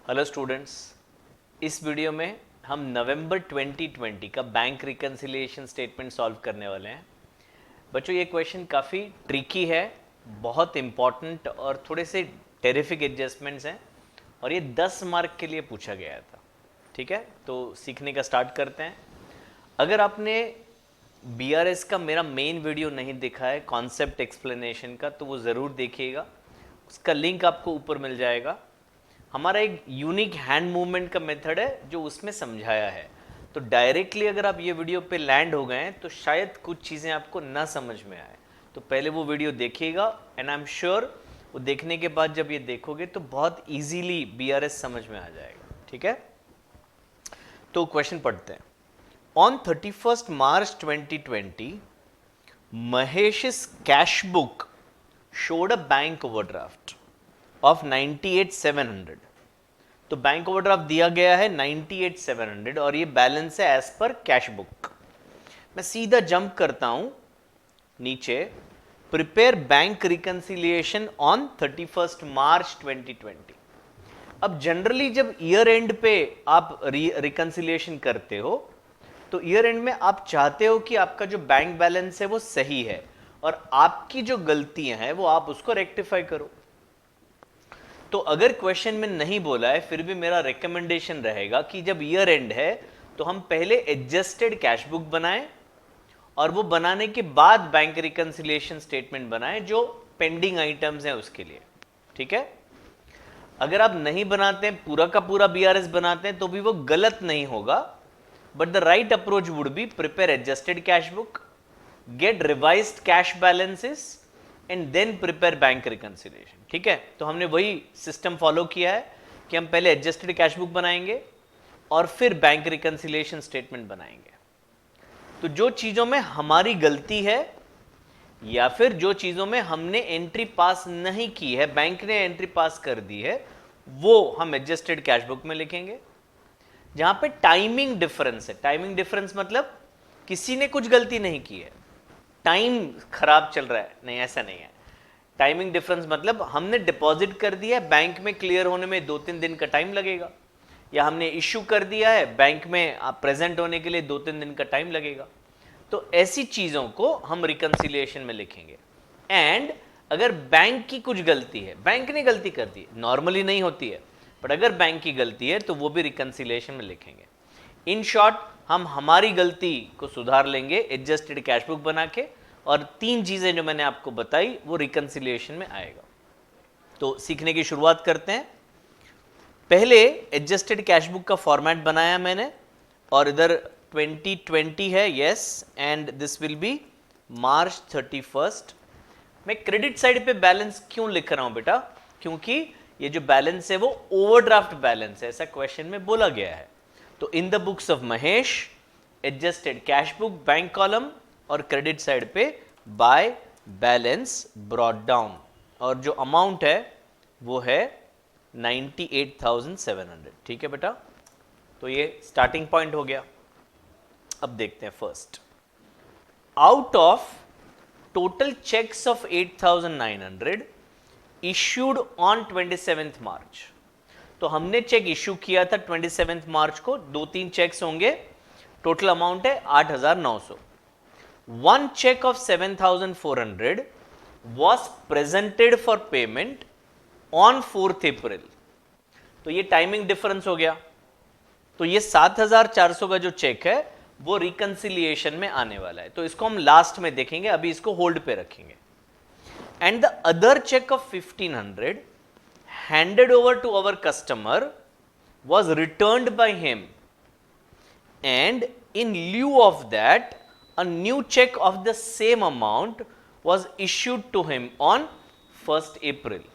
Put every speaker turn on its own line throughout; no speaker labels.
Hello students, इस video में हम नवंबर 2020 का बैंक रिकन्सिलिएशन स्टेटमेंट सॉल्व करने वाले हैं। बच्चों, ये क्वेश्चन काफ़ी ट्रिकी है, बहुत इम्पॉर्टेंट और थोड़े से टेरिफिक एडजस्टमेंट्स हैं और ये 10 मार्क के लिए पूछा गया था। ठीक है, तो सीखने का स्टार्ट करते हैं। अगर आपने BRS का मेरा मेन वीडियो नहीं देखा है कॉन्सेप्ट एक्सप्लेनेशन का, तो वो ज़रूर देखिएगा, उसका लिंक आपको ऊपर मिल जाएगा। हमारा एक यूनिक हैंड मूवमेंट का मेथड है जो उसमें समझाया है, तो डायरेक्टली अगर आप ये वीडियो पे लैंड हो गए तो शायद कुछ चीज़ें आपको ना समझ में आए, तो पहले वो वीडियो देखिएगा एंड आई एम श्योर वो देखने के बाद जब ये देखोगे तो बहुत इजीली BRS समझ में आ जाएगा। ठीक है, तो क्वेश्चन पढ़ते हैं। On 31st March 2020 Mahesh's cash book showed a bank overdraft of 98,700। तो बैंक ओवरड्राफ्ट दिया गया है 98,700 और ये बैलेंस है एज पर कैश बुक। मैं सीधा जंप करता हूं नीचे, prepare bank reconciliation on 31st March 2020। अब जनरली जब ईयर एंड पे आप रिकंसिलिएशन करते हो तो ईयर एंड में आप चाहते हो कि आपका जो बैंक बैलेंस है वो सही है और आपकी जो गलतियां हैं वो आप उसको रेक्टिफाई करो। तो अगर क्वेश्चन में नहीं बोला है फिर भी मेरा रिकमेंडेशन रहेगा कि जब ईयर एंड है तो हम पहले एडजस्टेड कैश बुक बनाएं और वो बनाने के बाद बैंक रिकंसिलिएशन स्टेटमेंट बनाएं जो पेंडिंग आइटम्स हैं उसके लिए। ठीक है, अगर आप नहीं बनाते हैं, पूरा का पूरा BRS बनाते हैं तो भी वो गलत नहीं होगा, but the right approach would be prepare adjusted cash book, get revised cash balances and then prepare bank reconciliation. ठीक है, तो हमने वही सिस्टम फॉलो किया है कि हम पहले एडजस्टेड कैश बुक बनाएंगे और फिर बैंक रिकंसिलिएशन स्टेटमेंट बनाएंगे। तो जो चीजों में हमारी गलती है या फिर जो चीजों में हमने एंट्री पास नहीं की है, बैंक ने एंट्री पास कर दी है, वो हम एडजस्टेड कैश बुक में लिखेंगे। जहां पे टाइमिंग डिफरेंस है, टाइमिंग डिफरेंस मतलब किसी ने कुछ गलती नहीं की है, टाइम खराब चल रहा है, नहीं ऐसा नहीं है। टाइमिंग डिफरेंस मतलब हमने डिपॉजिट कर दिया है, बैंक में क्लियर होने में 2-3 दिन का टाइम लगेगा, या हमने इश्यू कर दिया है, बैंक में आप प्रेजेंट होने के लिए 2-3 दिन का टाइम लगेगा। तो ऐसी चीजों को हम रिकंसिलिएशन में लिखेंगे। एंड अगर बैंक की कुछ गलती है, बैंक ने गलती कर दी, नॉर्मली नहीं होती है, बट अगर बैंक की गलती है तो वो भी रिकंसिलिएशन में लिखेंगे। इन शॉर्ट, हम हमारी गलती को सुधार लेंगे एडजस्टेड कैश बुक बना के, और 3 चीजें जो मैंने आपको बताई वो रिकंसिलिएशन में आएगा। तो सीखने की शुरुआत करते हैं। पहले एडजस्टेड कैश बुक का फॉर्मेट बनाया मैंने और इधर 2020 है, yes, and this will be March 31st। मैं क्रेडिट साइड पे बैलेंस क्यों लिख रहा हूं बेटा? क्योंकि ये जो बैलेंस है वो ओवरड्राफ्ट बैलेंस है, ऐसा क्वेश्चन में बोला गया है। तो in the books of Mahesh, adjusted cash book bank column और क्रेडिट साइड पे बाय बैलेंस ब्रॉट डाउन, और जो अमाउंट है वो है 98,700। ठीक है बेटा, तो ये स्टार्टिंग पॉइंट हो गया। अब देखते हैं first, out of total cheques of 8,900 issued on 27th March। तो हमने चेक इश्यू किया था 27th March को, 2-3 चेक्स होंगे, टोटल अमाउंट है 8,900। One check of 7,400 was presented for payment on 4th April। तो ये टाइमिंग डिफरेंस हो गया। तो ये 7,400 का जो चेक है वो रिकंसिलिएशन में आने वाला है, तो इसको हम लास्ट में देखेंगे, अभी इसको होल्ड पे रखेंगे। And the other cheque of 1,500 handed over to our customer was returned by him, and in lieu of that a new check of the same amount was issued to him on 1st April।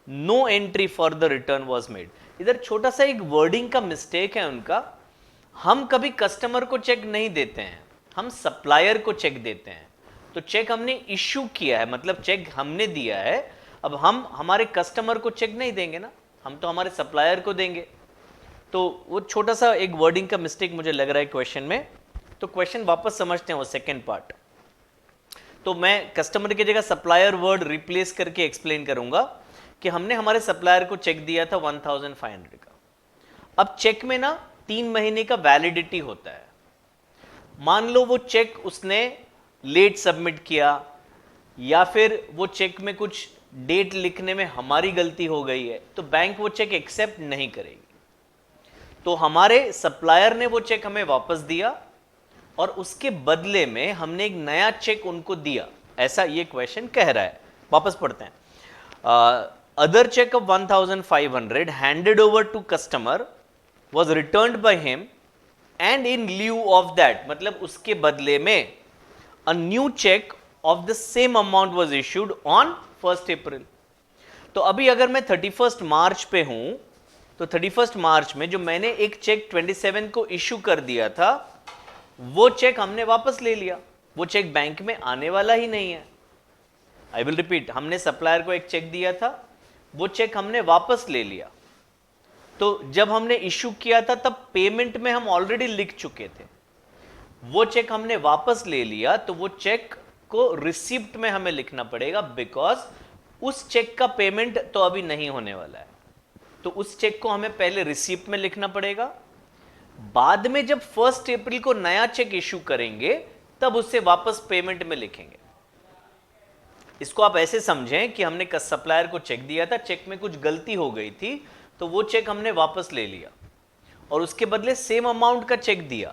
No entry for the return was made। इधर छोटा सा एक wording का mistake है उनका। हम कभी customer को चेक नहीं देते हैं, हम सप्लायर को चेक देते हैं। तो चेक हमने इश्यू किया है, मतलब चेक हमने दिया है, अब हम हमारे कस्टमर को चेक नहीं देंगे ना, हम तो हमारे सप्लायर को देंगे। तो वो छोटा सा एक वर्डिंग का मिस्टेक मुझे लग रहा है क्वेश्चन में। तो क्वेश्चन वापस समझते हैं, वो सेकेंड पार्ट। तो मैं कस्टमर की जगह सप्लायर वर्ड रिप्लेस करके एक्सप्लेन करूंगा कि हमने हमारे सप्लायर को चेक दिया था 1,500 का, अब चेक में ना 3 महीने का वैलिडिटी होता है। मान लो वो चेक उसने लेट सबमिट किया, या फिर वो चेक में कुछ डेट लिखने में हमारी गलती हो गई है, तो बैंक वो चेक एक्सेप्ट नहीं करेगी। तो हमारे सप्लायर ने वो चेक हमें वापस दिया और उसके बदले में हमने एक नया चेक उनको दिया, ऐसा ये क्वेश्चन कह रहा है। वापस पढ़ते हैं। Other cheque of 1500 handed over to customer was returned by him and in lieu of that, मतलब उसके बदले में a new check of the same amount was issued on 1st April। तो अभी अगर मैं 31 मार्च पे हूं, तो 31 मार्च में जो मैंने एक चेक 27 को इशू कर दिया था, वो चेक हमने वापस ले लिया। वो चेक बैंक में आने वाला ही नहीं है। आई विल रिपीट, हमने सप्लायर को एक चेक दिया था, वो चेक हमने वापस ले लिया। तो जब हमने इशू किया था तब पेमेंट में हम ऑलरेडी लिख चुके थे, वो चेक हमने वापस ले लिया, तो वो चेक को रिसिप्ट में हमें लिखना पड़ेगा, बिकॉज उस चेक का पेमेंट तो अभी नहीं होने वाला है। तो उस चेक को हमें पहले रिसिप्ट में लिखना पड़ेगा, बाद में जब 1 अप्रैल को नया चेक इशू करेंगे तब उससे वापस पेमेंट में लिखेंगे। इसको आप ऐसे समझें कि हमने सप्लायर को चेक दिया था, चेक में कुछ गलती हो गई थी, तो वो चेक हमने वापस ले लिया और उसके बदले सेम अमाउंट का चेक दिया।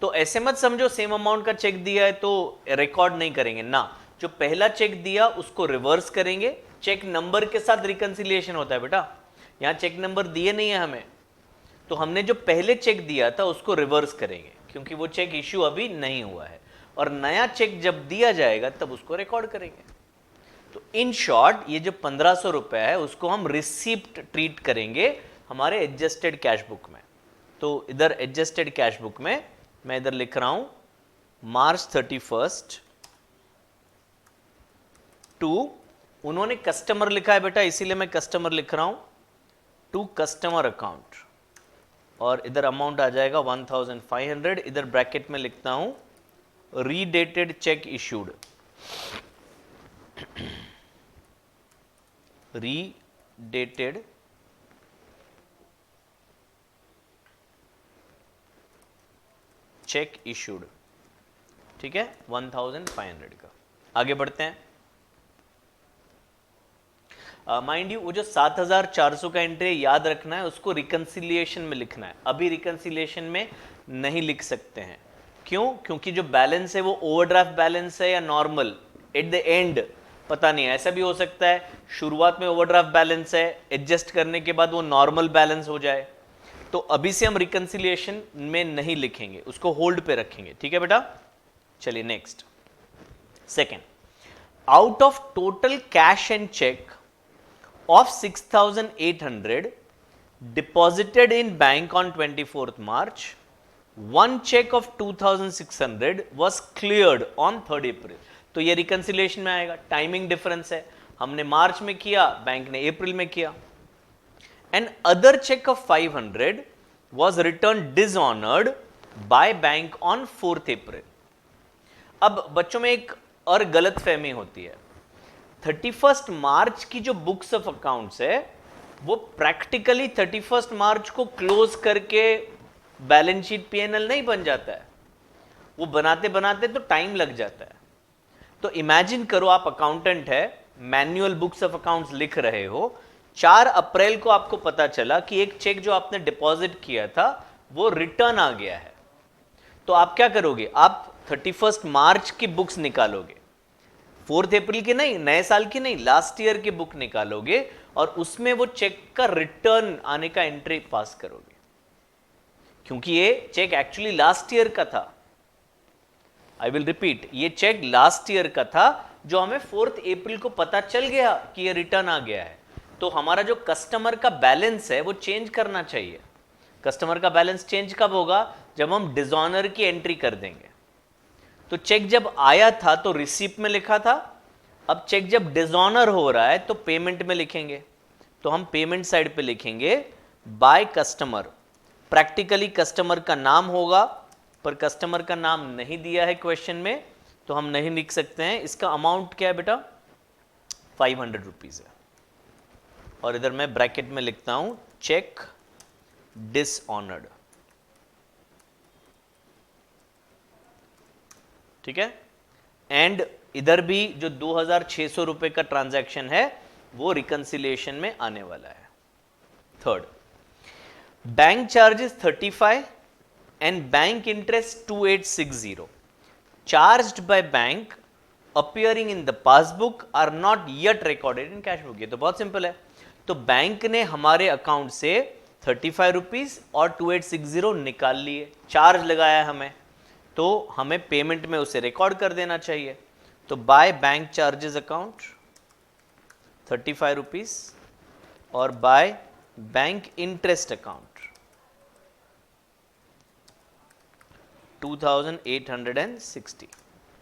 तो ऐसे मत समझो सेम अमाउंट का चेक दिया है तो रिकॉर्ड नहीं करेंगे ना, जो पहला चेक दिया उसको रिवर्स करेंगे। चेक नंबर के साथ रिकंसिलिएशन होता है बेटा, यहां चेक नंबर दिए नहीं है हमें, तो हमने जो पहले चेक दिया था उसको रिवर्स करेंगे, क्योंकि वो चेक इश्यू अभी नहीं हुआ है, और नया चेक जब दिया जाएगा तब उसको रिकॉर्ड करेंगे। तो इन शॉर्ट ये जो 1500 रुपए है उसको हम रिसिप्ट ट्रीट करेंगे हमारे एडजस्टेड कैश बुक में। तो इधर एडजस्टेड कैश बुक में मैं इधर लिख रहा हूं मार्च 31 टू, उन्होंने कस्टमर लिखा है बेटा, इसीलिए मैं कस्टमर लिख रहा हूं, टू कस्टमर अकाउंट, और इधर अमाउंट आ जाएगा 1500। इधर ब्रैकेट में लिखता हूं रीडेटेड चेक इश्यूड, रीडेटेड चेक इशूड, ठीक है, 1500 का। आगे बढ़ते हैं। माइंड यू, वो जो 7400 का एंट्री याद रखना है, उसको रिकंसिलिएशन में लिखना है। अभी रिकंसिलिएशन में नहीं लिख सकते हैं, क्यों? क्योंकि जो बैलेंस है वो ओवरड्राफ्ट बैलेंस है या नॉर्मल, एट द एंड पता नहीं है। ऐसा भी हो सकता है शुरुआत में ओवरड्राफ्ट बैलेंस है, एडजस्ट करने के बाद वो नॉर्मल बैलेंस हो जाए। तो अभी से हम रिकंसिलिएशन में नहीं लिखेंगे, उसको होल्ड पे रखेंगे, ठीक है बेटा। चलिए next, second, out of total cash and cheque of 6800 deposited in bank on 24th March, one check of 2600 was cleared on 3rd April। तो ये रिकंसिलिएशन में आएगा, टाइमिंग डिफरेंस है, हमने मार्च में किया, बैंक ने अप्रैल में किया। And other cheque of 500 was returned dishonored by bank on 4th April। अब बच्चों में एक और गलत फहमी होती है, 31 मार्च की जो बुक्स ऑफ अकाउंट्स है वो प्रैक्टिकली 31 मार्च को क्लोज करके बैलेंस शीट पीएनएल नहीं बन जाता है, वो बनाते बनाते तो टाइम लग जाता है। तो इमेजिन करो आप अकाउंटेंट है, मैन्युअल बुक्स ऑफ अकाउंट्स लिख रहे हो, 4 अप्रैल को आपको पता चला कि एक चेक जो आपने डिपॉजिट किया था वो रिटर्न आ गया है। तो आप क्या करोगे? आप 31 मार्च की बुक्स निकालोगे, 4 अप्रैल की नहीं, नए साल की नहीं, लास्ट ईयर की बुक निकालोगे और उसमें वो चेक का रिटर्न आने का एंट्री पास करोगे, क्योंकि ये चेक एक्चुअली लास्ट ईयर का था। आई विल रिपीट, ये चेक लास्ट ईयर का था जो हमें 4 अप्रैल को पता चल गया कि ये रिटर्न आ गया है। तो हमारा जो कस्टमर का बैलेंस है वो चेंज करना चाहिए। कस्टमर का बैलेंस चेंज कब होगा? जब हम डिसऑनर की एंट्री कर देंगे। तो चेक जब आया था तो रिसीप्ट में लिखा था, अब चेक जब डिसऑनर हो रहा है तो पेमेंट में लिखेंगे। तो हम पेमेंट साइड पे लिखेंगे बाय कस्टमर, प्रैक्टिकली कस्टमर का नाम होगा, पर कस्टमर का नाम नहीं दिया है क्वेश्चन में, तो हम नहीं लिख सकते हैं। इसका अमाउंट क्या है बेटा? 500 रुपीज है। और इधर मैं ब्रैकेट में लिखता हूं चेक डिसऑनर्ड, ठीक है। एंड इधर भी जो 2600 रुपए का ट्रांजैक्शन है वो रिकंसिलिएशन में आने वाला है। Third, bank charges 35 and bank interest 2860 charged by bank appearing in the passbook are not yet recorded in cash book. ये तो बहुत सिंपल है। तो बैंक ने हमारे अकाउंट से 35 रुपीज और 2860 निकाल लिए, चार्ज लगाया हमें, तो हमें पेमेंट में उसे रिकॉर्ड कर देना चाहिए। तो by bank charges account 35 rupees और बाय बैंक इंटरेस्ट अकाउंट 2860,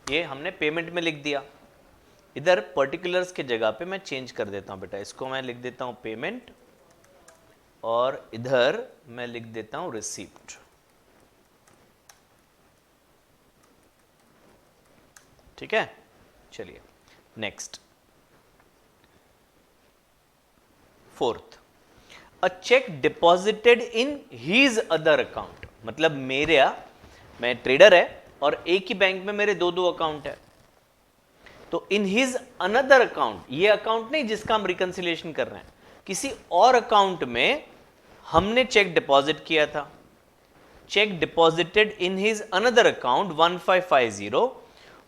ये हमने पेमेंट में लिख दिया। इधर पर्टिकुलर्स के जगह पे मैं चेंज कर देता हूं बेटा, इसको मैं लिख देता हूं पेमेंट और इधर मैं लिख देता हूं रिसीप्ट, ठीक है। चलिए next, fourth, a cheque deposited in his other account, मतलब मैं ट्रेडर है और एक ही बैंक में मेरे दो अकाउंट है, तो इन हिज अनदर अकाउंट, ये अकाउंट नहीं जिसका हम रिकंसिलिएशन कर रहे हैं, किसी और अकाउंट में हमने चेक डिपॉजिट किया था। Cheque deposited in his another account 1550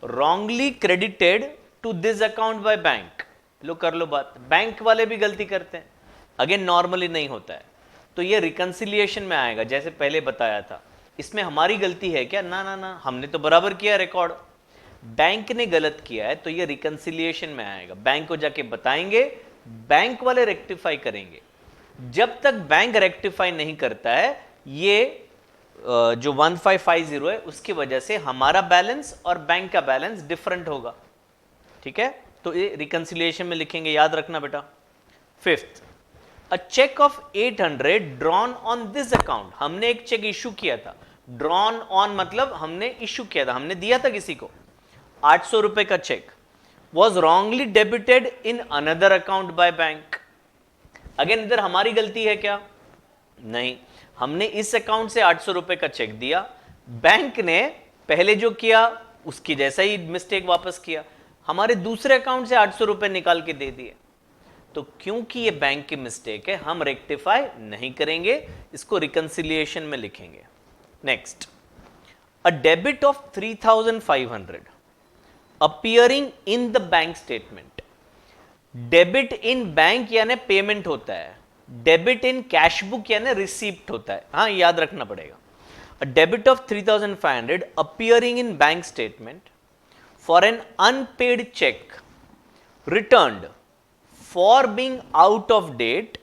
wrongly credited to this account by bank. लो कर लो बात, बैंक वाले भी गलती करते हैं, अगेन नॉर्मली नहीं होता है, तो ये रिकंसिलिएशन में आएगा। जैसे पहले बताया था, इसमें हमारी गलती है क्या? ना ना ना, हमने तो बराबर किया रिकॉर्ड, बैंक ने गलत किया है, तो ये रिकंसिलिएशन में आएगा। बैंक को जाके बताएंगे, बैंक वाले रेक्टिफाई करेंगे। जब तक बैंक रेक्टिफाई नहीं करता है, ये जो 1550 है उसकी वजह से हमारा बैलेंस और बैंक का बैलेंस डिफरेंट होगा, ठीक है। तो ये रिकंसिलिएशन में लिखेंगे, याद रखना बेटा। Fifth, a cheque of 800 drawn on this account, हमने एक चेक इश्यू किया था। ड्रॉन ऑन मतलब हमने इश्यू किया था, हमने दिया था किसी को 800 रुपए का cheque, was wrongly debited in another account by bank. Again इधर हमारी गलती है क्या? नहीं, हमने इस अकाउंट से 800 रुपए का चेक दिया, बैंक ने पहले जो किया उसकी जैसा ही मिस्टेक वापस किया, हमारे दूसरे अकाउंट से 800 रुपए निकाल के दे दिए। तो क्योंकि ये बैंक की मिस्टेक है, हम रेक्टिफाई नहीं करेंगे, इसको रिकंसिलिएशन में लिखेंगे। Next, a debit of 3500 appearing in the bank statement. Debit in bank यानी पेमेंट होता है, डेबिट इन कैश बुक यानी रिसीप्ट होता है। हाँ, याद रखना पड़ेगा। A debit of 3500 appearing in bank statement for an unpaid cheque returned for being out of date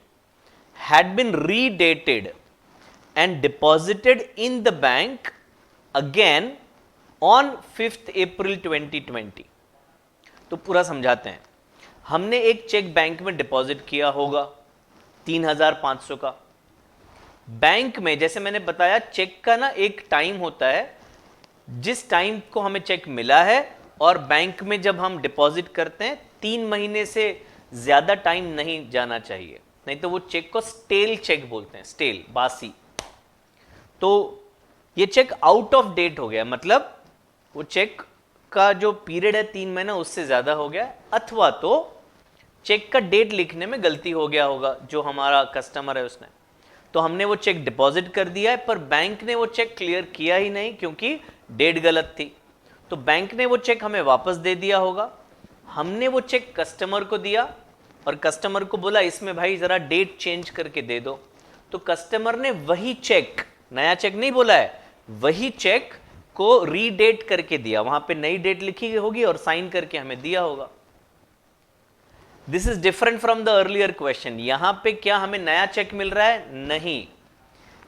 had been redated and deposited in the bank again on 5th April 2020। तो पूरा समझाते हैं। हमने एक चेक बैंक में deposit किया होगा 3500 का। बैंक में जैसे मैंने बताया, चेक का ना एक टाइम होता है, जिस टाइम को हमें चेक मिला है और बैंक में जब हम डिपॉजिट करते हैं 3 महीने से ज्यादा टाइम नहीं जाना चाहिए, नहीं तो वो चेक को स्टेल चेक बोलते हैं, स्टेल, बासी। तो ये चेक आउट ऑफ डेट हो गया, मतलब वो चेक का जो पीरियड है 3 महीना उससे ज्यादा हो गया, अथवा तो चेक का डेट लिखने में गलती हो गया होगा जो हमारा कस्टमर है उसने, तो हमने वो चेक डिपॉजिट कर दिया है, पर बैंक ने वो चेक क्लियर किया ही नहीं क्योंकि डेट गलत थी। तो बैंक ने वो चेक हमें वापस दे दिया होगा। हमने वो चेक कस्टमर को दिया और कस्टमर को बोला इसमें भाई जरा डेट चेंज करके दे दो, तो कस्टमर ने वही चेक, नया चेक नहीं बोला है, वही चेक को रीडेट करके दिया, वहां पे नई डेट लिखी होगी और साइन करके हमें दिया होगा। This is different from the earlier question. यहां पे क्या हमें नया चेक मिल रहा है? नहीं,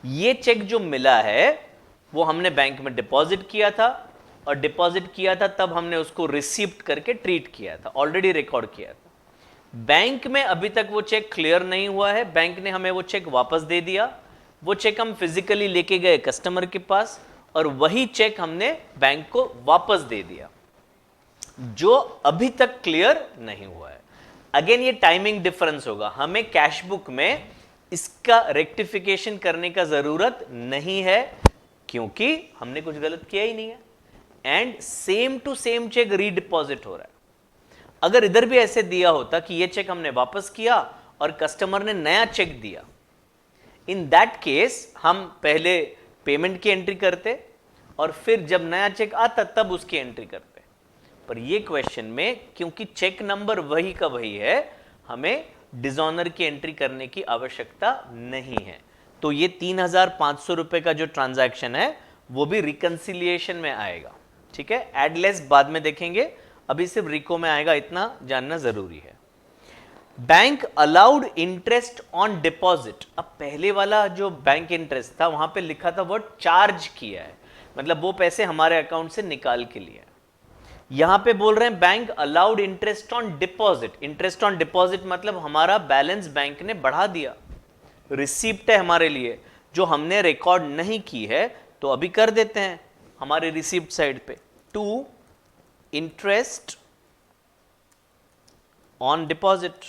ये चेक जो मिला है वो हमने बैंक में डिपॉजिट किया था, और डिपॉजिट किया था तब हमने उसको रिसीप्ट करके ट्रीट किया था, ऑलरेडी रिकॉर्ड किया था। बैंक में अभी तक वो चेक क्लियर नहीं हुआ है, बैंक ने हमें वो चेक वापस दे दिया, वो चेक हम फिजिकली लेके गए कस्टमर के पास और वही चेक हमने बैंक को वापस दे दिया, जो अभी तक क्लियर नहीं हुआ है। अगेन ये टाइमिंग डिफरेंस होगा, हमें कैश बुक में इसका रेक्टिफिकेशन करने का जरूरत नहीं है क्योंकि हमने कुछ गलत किया ही नहीं है, and same to same cheque redeposit हो रहा है। अगर इधर भी ऐसे दिया होता कि ये चेक हमने वापस किया और कस्टमर ने नया चेक दिया, इन दैट केस हम पहले पेमेंट की एंट्री करते और फिर जब नया चेक आता तब उसकी एंट्री करते। पर ये क्वेश्चन में क्योंकि चेक नंबर वही का वही है, हमें डिसऑनर की एंट्री करने की आवश्यकता नहीं है। तो ये 3,500 रुपए का जो ट्रांजैक्शन है वो भी रिकंसिलिएशन में आएगा। ठीक है, एडलेस बाद में देखेंगे, अभी सिर्फ रिको में आएगा, इतना जानना जरूरी है। Bank allowed interest on deposit. अब पहले वाला जो बैंक इंटरेस्ट था वहां पे लिखा था वर्ड चार्ज किया है, मतलब वो पैसे हमारे अकाउंट से निकाल के लिए। यहां पे बोल रहे हैं bank allowed interest on deposit. Interest on deposit मतलब हमारा बैलेंस बैंक ने बढ़ा दिया, रिसीप्ट है हमारे लिए जो हमने रिकॉर्ड नहीं की है, तो अभी कर देते हैं हमारे रिसीप्ट साइड पे। टू इंटरेस्ट ऑन डिपॉजिट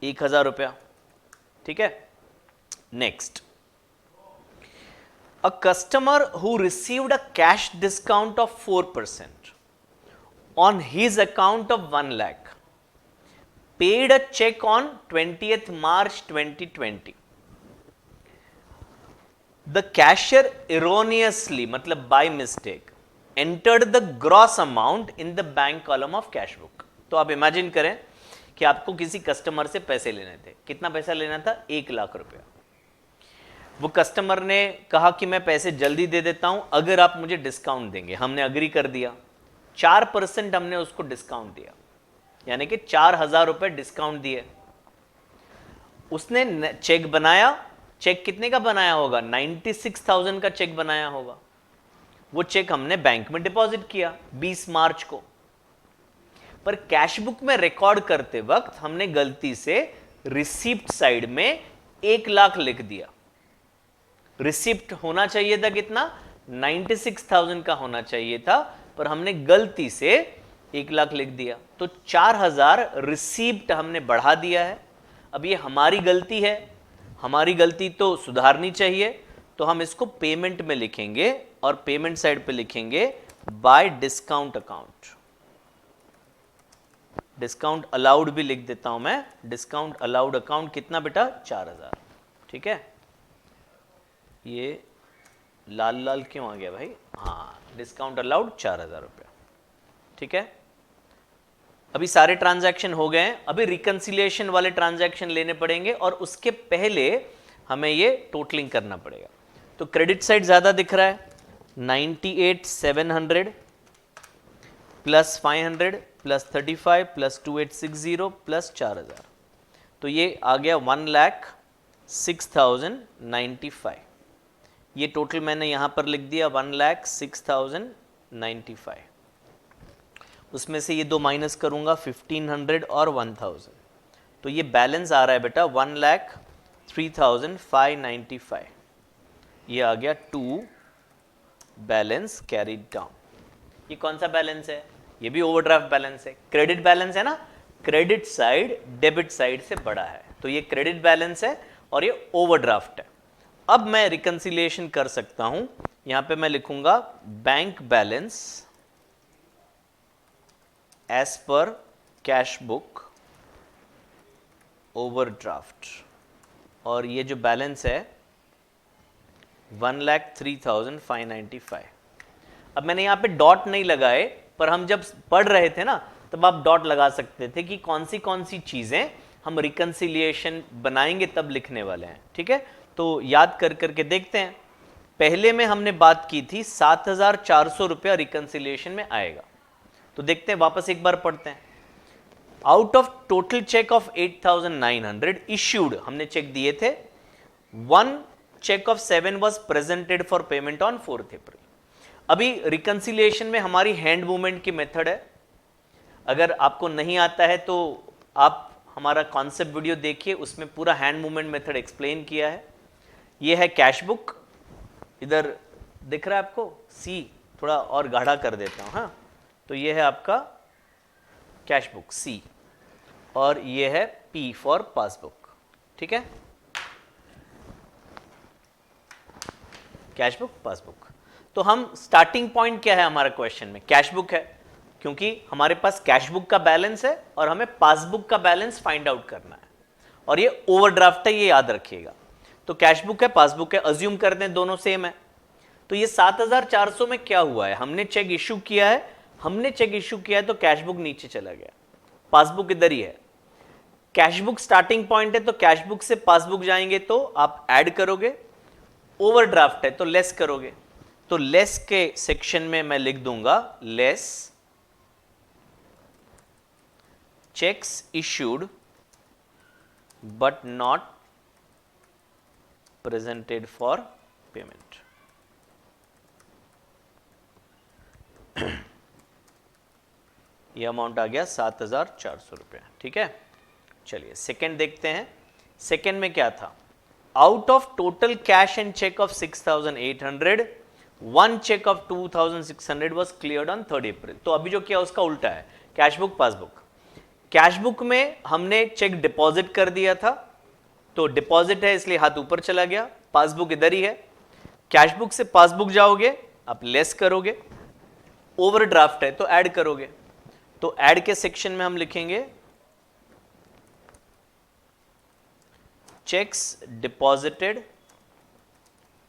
1,000 रुपया। ठीक है, next, a customer who received a cash discount of 4% on his account of 1 lakh paid a check on 20th March 2020. The cashier erroneously, मतलब by mistake, entered the gross amount in the bank column of cash book. तो आप imagine करें कि आपको किसी customer से पैसे लेने थे। कितना पैसा लेना था? 1 लाख रुपया। वो कस्टमर ने कहा कि मैं पैसे जल्दी दे देता हूं अगर आप मुझे डिस्काउंट देंगे। हमने अग्री कर दिया, 4% हमने उसको डिस्काउंट दिया, यानी कि 4,000 रुपए डिस्काउंट दिए। उसने चेक बनाया, चेक कितने का बनाया होगा? 96,000 का चेक बनाया होगा। वो चेक हमने बैंक में डिपॉजिट किया 20 मार्च को, पर कैश बुक में रिकॉर्ड करते वक्त हमने गलती से रिसीप्ट साइड में 1 लाख लिख दिया। रिसिप्ट होना चाहिए था कितना? 96,000 का होना चाहिए था, पर हमने गलती से 1 लाख लिख दिया, तो 4,000 रिसिप्ट हमने बढ़ा दिया है। अब ये हमारी गलती है, हमारी गलती तो सुधारनी चाहिए, तो हम इसको पेमेंट में लिखेंगे और पेमेंट साइड पे लिखेंगे bye discount account. Discount allowed भी लिख देता हूं मैं, डिस्काउंट अलाउड अकाउंट कितना बेटा? 4,000। ठीक है, ये लाल लाल क्यों आ गया भाई? हाँ, डिस्काउंट अलाउड 4,000 रुपया। ठीक है, अभी सारे ट्रांजैक्शन हो गए हैं, अभी रिकंसिलिएशन वाले ट्रांजैक्शन लेने पड़ेंगे और उसके पहले हमें ये टोटलिंग करना पड़ेगा। तो क्रेडिट साइड ज्यादा दिख रहा है, 98,700 प्लस 500 प्लस 35 प्लस 2860 प्लस 4,000, तो ये आ गया 1,06,095। ये टोटल मैंने यहां पर लिख दिया 1,06,095। उसमें से ये दो माइनस करूंगा 1,500 और 1,000, तो ये बैलेंस आ रहा है बेटा 1,03,595। ये आ गया 2 बैलेंस कैरीड डाउन। ये कौन सा बैलेंस है? ये भी ओवरड्राफ्ट बैलेंस है, क्रेडिट बैलेंस है ना। क्रेडिट साइड डेबिट साइड से बड़ा है, तो ये क्रेडिट बैलेंस है और ये ओवरड्राफ्ट है। अब मैं रिकंसिलिएशन कर सकता हूं, यहां पे मैं लिखूंगा bank balance as per cash book overdraft, और ये जो बैलेंस है 1,03,595। अब मैंने यहां पे डॉट नहीं लगाए, पर हम जब पढ़ रहे थे ना तब आप डॉट लगा सकते थे कि कौन सी चीजें हम रिकंसिलिएशन बनाएंगे तब लिखने वाले हैं। ठीक है, तो याद कर करके देखते हैं। पहले में हमने बात की थी 7,400 रुपया रिकंसिलिएशन में आएगा, तो देखते हैं, वापस एक बार पढ़ते हैं। Out of total cheque of 8,900 issued, हमने चेक दिए थे, 1 cheque of 7 was presented for payment on 4th April. अभी रिकंसिलिएशन में हमारी हैंड मूवमेंट की मेथड है, अगर आपको नहीं आता है तो आप हमारा कॉन्सेप्ट वीडियो देखिए, उसमें पूरा हैंड मूवमेंट मेथड एक्सप्लेन किया है। ये है कैश बुक, इधर दिख रहा है आपको सी, थोड़ा और गाढ़ा कर देता हूं। हाँ, तो ये है आपका कैश बुक सी, और ये है P फॉर पासबुक, ठीक है, कैश बुक पासबुक। तो हम स्टार्टिंग पॉइंट क्या है हमारा क्वेश्चन में, कैश बुक है, क्योंकि हमारे पास कैश बुक का बैलेंस है और हमें पासबुक का बैलेंस फाइंड आउट करना है, और ये ओवरड्राफ्ट है, ये याद रखिएगा। तो कैश बुक है, पासबुक है, अज्यूम करते हैं दोनों सेम है। तो ये 7400 में क्या हुआ है, हमने चेक इशू किया है, तो कैश बुक नीचे चला गया, पासबुक इधर ही है। कैश बुक स्टार्टिंग पॉइंट है, तो कैश बुक से पासबुक जाएंगे तो आप ऐड करोगे, ओवरड्राफ्ट है तो लेस करोगे। तो लेस के सेक्शन में मैं लिख दूंगा less checks issued but not presented for payment. यह अमाउंट आ गया 7400 रुपया, ठीक है। चलिए सेकंड देखते हैं। सेकंड में क्या था, out of total cash and cheque of 6800 one cheque of 2600 was cleared on 3 April. तो अभी जो किया उसका उल्टा है, cash book passbook. Cash book में हमने चेक डिपॉजिट कर दिया था, तो डिपॉजिट है इसलिए हाथ ऊपर चला गया, पासबुक इधर ही है। कैश बुक से पासबुक जाओगे, आप लेस करोगे, ओवरड्राफ्ट है तो ऐड करोगे। तो ऐड के सेक्शन में हम लिखेंगे checks deposited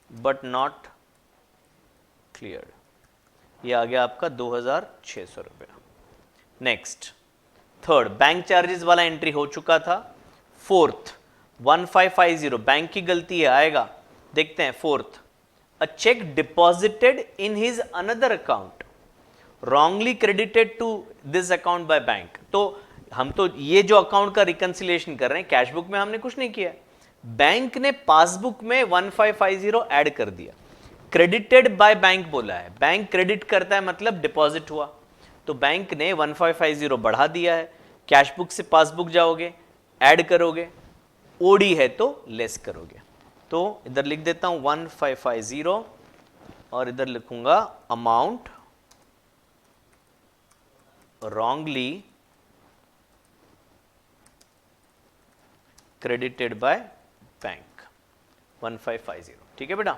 but not cleared. ये आ गया आपका 2600 रुपया। नेक्स्ट थर्ड, बैंक चार्जेस वाला एंट्री हो चुका था। फोर्थ 1550 बैंक की गलती है, आएगा, देखते हैं। Fourth, a cheque deposited in his another account wrongly credited to this account by bank. तो हम तो ये जो अकाउंट का रिकंसिलिएशन कर रहे हैं, कैश बुक में हमने कुछ नहीं किया, बैंक ने पासबुक में 1550 ऐड कर दिया, क्रेडिटेड बाय बैंक बोला है, बैंक क्रेडिट करता है मतलब डिपॉजिट हुआ, तो बैंक ने 1550 बढ़ा दिया है। कैश बुक से पासबुक जाओगे, ऐड करोगे, ओडी है तो लेस करोगे। तो इधर लिख देता हूं 1550 और इधर लिखूंगा amount wrongly credited by bank 1550, ठीक है बेटा।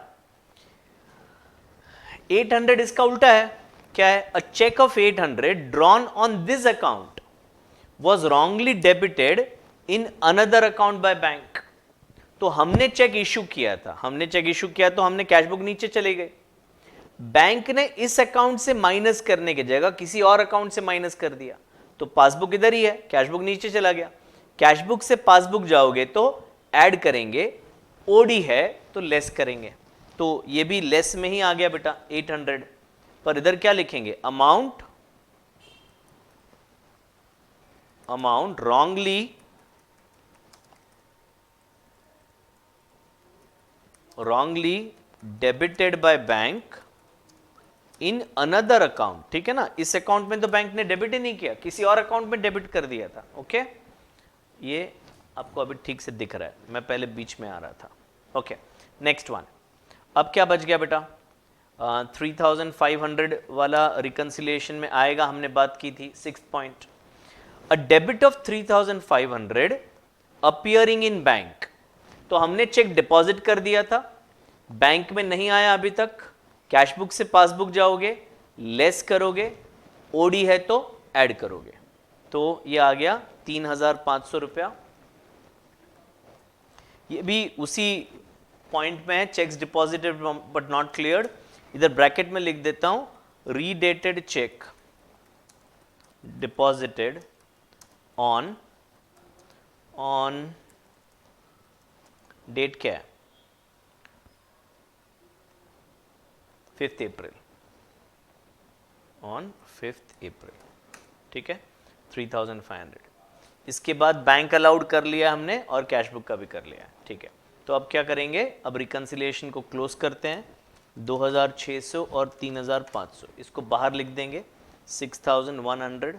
800 इसका उल्टा है, क्या है, a cheque of 800 drawn on this account was wrongly debited in another account by bank. तो हमने चेक इश्यू किया था, तो हमने कैश बुक नीचे चले गए, बैंक ने इस अकाउंट से माइनस करने की जगह किसी और अकाउंट से माइनस कर दिया, तो पासबुक इधर ही है, कैश बुक नीचे चला गया। कैश बुक से पासबुक जाओगे तो ऐड करेंगे, ओडी है तो लेस करेंगे, तो ये भी लेस में ही आ गया बेटा 800। पर इधर क्या लिखेंगे, amount wrongly debited by bank in another account, ठीक है ना। इस अकाउंट में तो बैंक ने डेबिट ही नहीं किया, किसी और अकाउंट में डेबिट कर दिया था, ओके। ये आपको अभी ठीक से दिख रहा है, मैं पहले बीच में आ रहा था, ओके। नेक्स्ट वन, अब क्या बच गया बेटा, 3500 वाला रिकंसिलिएशन में आएगा, हमने बात की थी। 6th point, a debit of 3500 appearing in bank. तो हमने चेक डिपॉजिट कर दिया था, बैंक में नहीं आया अभी तक, कैश बुक से पासबुक जाओगे, लेस करोगे, ओडी है तो ऐड करोगे, तो ये आ गया 3500 रुपया। ये भी उसी पॉइंट में है, checks deposited but not cleared. इधर ब्रैकेट में लिख देता हूं रीडेटेड चेक डिपॉजिटेड ऑन डेट क्या है, 5th अप्रैल, ऑन 5th अप्रैल, ठीक है, 3500। इसके बाद बैंक अलाउड कर लिया हमने और कैश बुक का भी कर लिया, ठीक है। तो अब क्या करेंगे, अब रिकंसिलिएशन को क्लोज करते हैं। 2600 और 3500 इसको बाहर लिख देंगे, 6100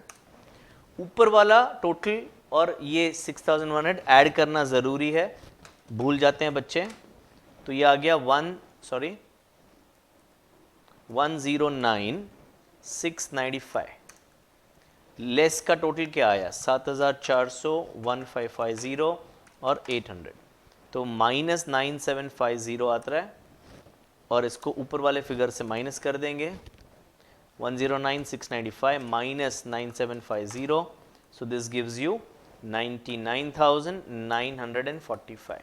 ऊपर वाला टोटल और ये 6100 ऐड करना ज़रूरी है, भूल जाते हैं बच्चे। तो ये आ गया 109,695। लेस का टोटल क्या आया 7400, 1550 और 800, तो -9750 आता है और इसको ऊपर वाले फिगर से माइनस कर देंगे 109,695 minus 9750, so this gives you 99,945.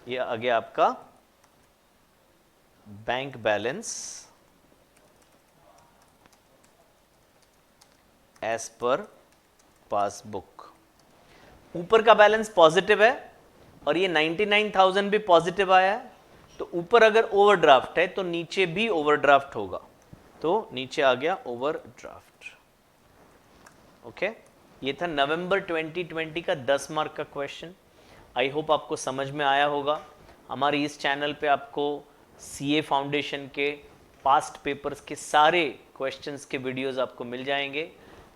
ये आ गया आपका bank balance as per passbook. ऊपर का बैलेंस पॉजिटिव है और ये 99,000 भी पॉजिटिव आया है, तो ऊपर अगर ओवरड्राफ्ट है तो नीचे भी ओवरड्राफ्ट होगा, तो नीचे आ गया ओवरड्राफ्ट। ओके, ये था नवंबर 2020 का 10 मार्क का क्वेश्चन। आई होप आपको समझ में आया होगा। हमारे इस चैनल पे आपको सीए फाउंडेशन के पास्ट पेपर्स के सारे क्वेश्चंस के वीडियोस आपको मिल जाएंगे।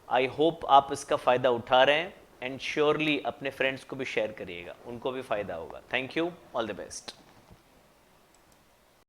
आई होप आप इसका फ़ायदा उठा रहे हैं एंड श्योरली अपने फ्रेंड्स को भी शेयर करिएगा, उनको भी फ़ायदा होगा। Thank you, all the best.